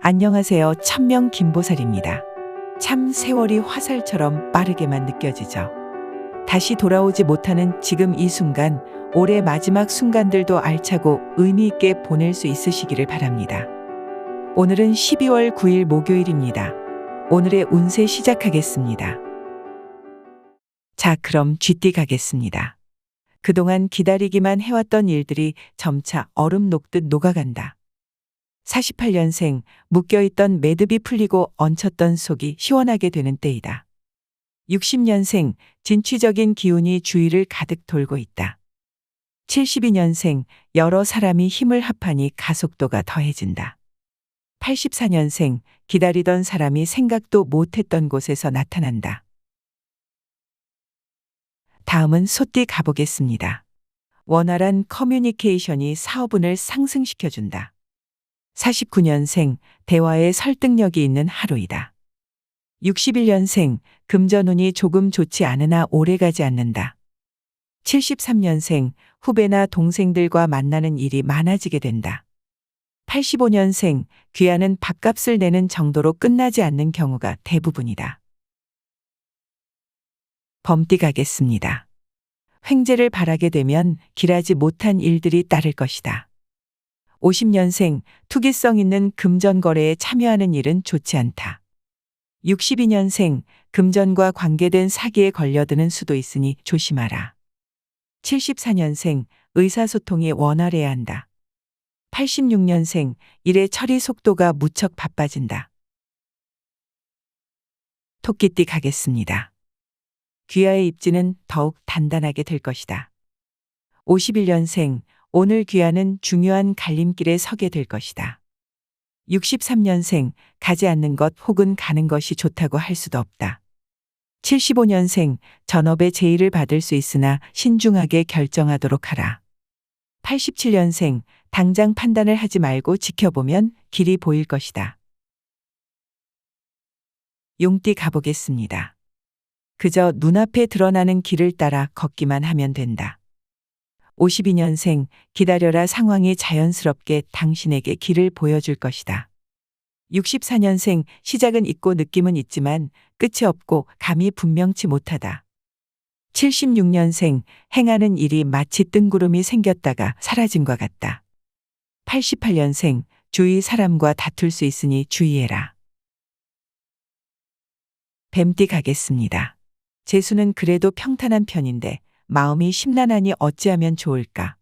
안녕하세요. 천명 김보살입니다. 참 세월이 화살처럼 빠르게만 느껴지죠. 다시 돌아오지 못하는 지금 이 순간, 올해 마지막 순간들도 알차고 의미 있게 보낼 수 있으시기를 바랍니다. 오늘은 12월 9일 목요일입니다. 오늘의 운세 시작하겠습니다. 자, 그럼 쥐띠 가겠습니다. 그동안 기다리기만 해왔던 일들이 점차 얼음 녹듯 녹아간다. 48년생, 묶여있던 매듭이 풀리고 얹혔던 속이 시원하게 되는 때이다. 60년생, 진취적인 기운이 주위를 가득 돌고 있다. 72년생, 여러 사람이 힘을 합하니 가속도가 더해진다. 84년생, 기다리던 사람이 생각도 못했던 곳에서 나타난다. 다음은 소띠 가보겠습니다. 원활한 커뮤니케이션이 사업운을 상승시켜준다. 49년생, 대화에 설득력이 있는 하루이다. 61년생, 금전운이 조금 좋지 않으나 오래가지 않는다. 73년생, 후배나 동생들과 만나는 일이 많아지게 된다. 85년생, 귀하는 밥값을 내는 정도로 끝나지 않는 경우가 대부분이다. 범띠 가겠습니다. 횡재를 바라게 되면 길하지 못한 일들이 따를 것이다. 50년생, 투기성 있는 금전 거래에 참여하는 일은 좋지 않다. 62년생, 금전과 관계된 사기에 걸려드는 수도 있으니 조심하라. 74년생, 의사소통이 원활해야 한다. 86년생, 일의 처리 속도가 무척 바빠진다. 토끼띠 가겠습니다. 귀하의 입지는 더욱 단단하게 될 것이다. 51년생, 오늘 귀하는 중요한 갈림길에 서게 될 것이다. 63년생, 가지 않는 것 혹은 가는 것이 좋다고 할 수도 없다. 75년생, 전업의 제의를 받을 수 있으나 신중하게 결정하도록 하라. 87년생, 당장 판단을 하지 말고 지켜보면 길이 보일 것이다. 용띠 가보겠습니다. 그저 눈앞에 드러나는 길을 따라 걷기만 하면 된다. 52년생, 기다려라 상황이 자연스럽게 당신에게 길을 보여줄 것이다. 64년생, 시작은 있고 느낌은 있지만 끝이 없고 감이 분명치 못하다. 76년생, 행하는 일이 마치 뜬구름이 생겼다가 사라진 것 같다. 88년생, 주위 사람과 다툴 수 있으니 주의해라. 뱀띠 가겠습니다. 재수는 그래도 평탄한 편인데 마음이 심란하니 어찌하면 좋을까?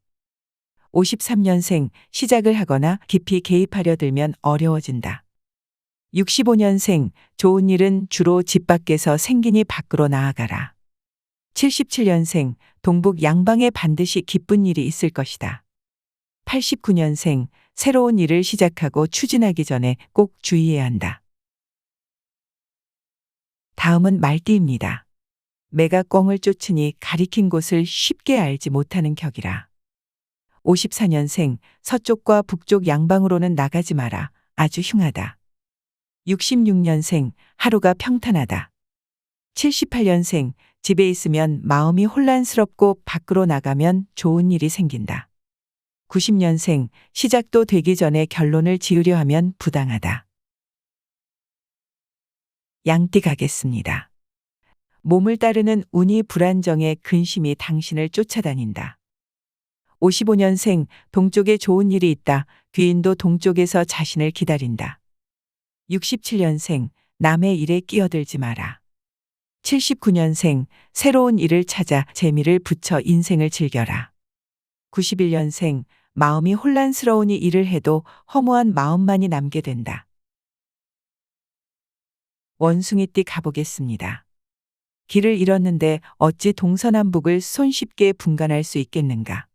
53년생, 시작을 하거나 깊이 개입하려 들면 어려워진다. 65년생, 좋은 일은 주로 집 밖에서 생기니 밖으로 나아가라. 77년생, 동북 양방에 반드시 기쁜 일이 있을 것이다. 89년생, 새로운 일을 시작하고 추진하기 전에 꼭 주의해야 한다. 다음은 말띠입니다. 매가 꿩을 쫓으니 가리킨 곳을 쉽게 알지 못하는 격이라. 54년생, 서쪽과 북쪽 양방으로는 나가지 마라. 아주 흉하다. 66년생, 하루가 평탄하다. 78년생, 집에 있으면 마음이 혼란스럽고 밖으로 나가면 좋은 일이 생긴다. 90년생, 시작도 되기 전에 결론을 지으려 하면 부당하다. 양띠 가겠습니다. 몸을 따르는 운이 불안정해 근심이 당신을 쫓아다닌다. 55년생, 동쪽에 좋은 일이 있다. 귀인도 동쪽에서 자신을 기다린다. 67년생, 남의 일에 끼어들지 마라. 79년생, 새로운 일을 찾아 재미를 붙여 인생을 즐겨라. 91년생, 마음이 혼란스러우니 일을 해도 허무한 마음만이 남게 된다. 원숭이띠 가보겠습니다. 길을 잃었는데 어찌 동서남북을 손쉽게 분간할 수 있겠는가?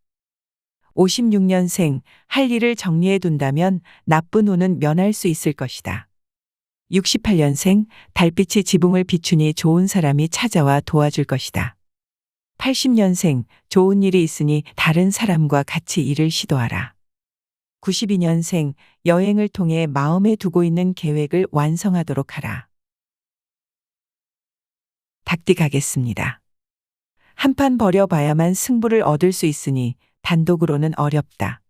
56년생, 할 일을 정리해 둔다면 나쁜 운은 면할 수 있을 것이다. 68년생, 달빛이 지붕을 비추니 좋은 사람이 찾아와 도와줄 것이다. 80년생, 좋은 일이 있으니 다른 사람과 같이 일을 시도하라. 92년생, 여행을 통해 마음에 두고 있는 계획을 완성하도록 하라. 닭띠 가겠습니다. 한판 버려봐야만 승부를 얻을 수 있으니 단독으로는 어렵다.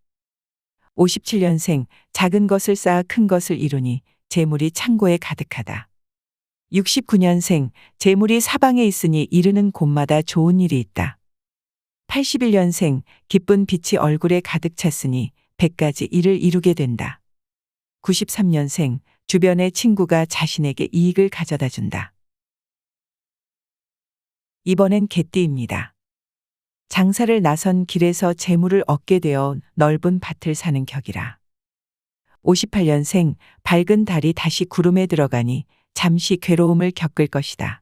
57년생 작은 것을 쌓아 큰 것을 이루니 재물이 창고에 가득하다. 69년생 재물이 사방에 있으니 이르는 곳마다 좋은 일이 있다. 81년생 기쁜 빛이 얼굴에 가득 찼으니 100가지 일을 이루게 된다. 93년생 주변의 친구가 자신에게 이익을 가져다 준다. 이번엔 개띠입니다. 장사를 나선 길에서 재물을 얻게 되어 넓은 밭을 사는 격이라. 58년생 밝은 달이 다시 구름에 들어가니 잠시 괴로움을 겪을 것이다.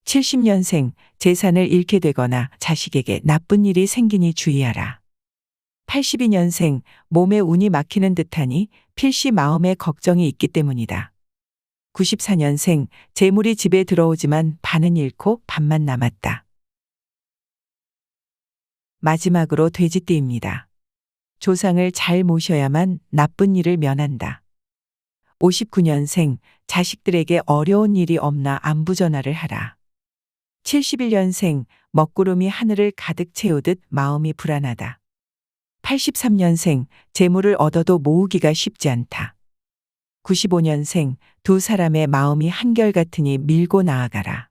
70년생 재산을 잃게 되거나 자식에게 나쁜 일이 생기니 주의하라. 82년생 몸에 운이 막히는 듯하니 필시 마음에 걱정이 있기 때문이다. 94년생 재물이 집에 들어오지만 반은 잃고 반만 남았다. 마지막으로 돼지띠입니다. 조상을 잘 모셔야만 나쁜 일을 면한다. 59년생 자식들에게 어려운 일이 없나 안부 전화를 하라. 71년생 먹구름이 하늘을 가득 채우듯 마음이 불안하다. 83년생 재물을 얻어도 모으기가 쉽지 않다. 95년생 두 사람의 마음이 한결같으니 밀고 나아가라.